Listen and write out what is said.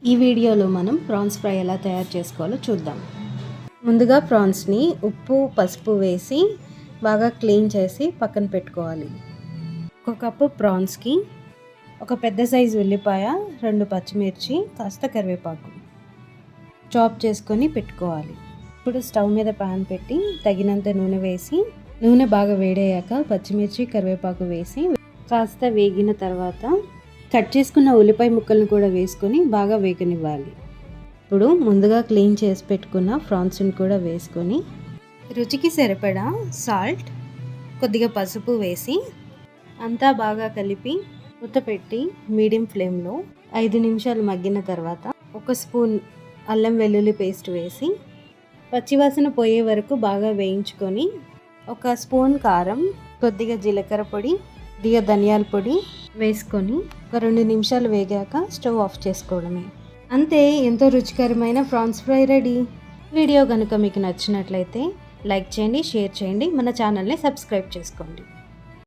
ఈ వీడియోలో మనం ప్రాన్స్ ఫ్రై ఎలా తయారు చేసుకోవాలో చూద్దాం. ముందుగా ప్రాన్స్ని ఉప్పు పసుపు వేసి బాగా క్లీన్ చేసి పక్కన పెట్టుకోవాలి. ఒక కప్పు ప్రాన్స్కి ఒక పెద్ద సైజు ఉల్లిపాయ, 2 పచ్చిమిర్చి, కాస్త కరివేపాకు చాప్ చేసుకొని పెట్టుకోవాలి. ఇప్పుడు స్టవ్ మీద పాన్ పెట్టి తగినంత నూనె వేసి, నూనె బాగా వేడయ్యాక పచ్చిమిర్చి కరివేపాకు వేసి కాస్త వేగిన తర్వాత కట్ చేసుకున్న ఉల్లిపాయ ముక్కలను కూడా వేసుకొని బాగా వేగనివ్వాలి. ఇప్పుడు ముందుగా క్లీన్ చేసి పెట్టుకున్న ప్రాన్స్ని కూడా వేసుకొని రుచికి సరిపడా సాల్ట్, కొద్దిగా పసుపు వేసి అంతా బాగా కలిపి మూత పెట్టి మీడియం ఫ్లేమ్లో 5 నిమిషాలు మగ్గిన తర్వాత 1 స్పూన్ అల్లం వెల్లుల్లి పేస్ట్ వేసి పచ్చివాసన పోయే వరకు బాగా వేయించుకొని 1 స్పూన్ కారం, కొద్దిగా జీలకర్ర పొడి, కొద్దిగా ధనియాల పొడి వేసుకొని ఒక 2 నిమిషాలు వేగాక స్టవ్ ఆఫ్ చేసుకోవడమే. అంతే, ఎంతో రుచికరమైన ప్రాన్స్ ఫ్రై రెడీ. వీడియో కనుక మీకు నచ్చినట్లయితే లైక్ చేయండి, షేర్ చేయండి, మన ఛానల్ని సబ్స్క్రైబ్ చేసుకోండి.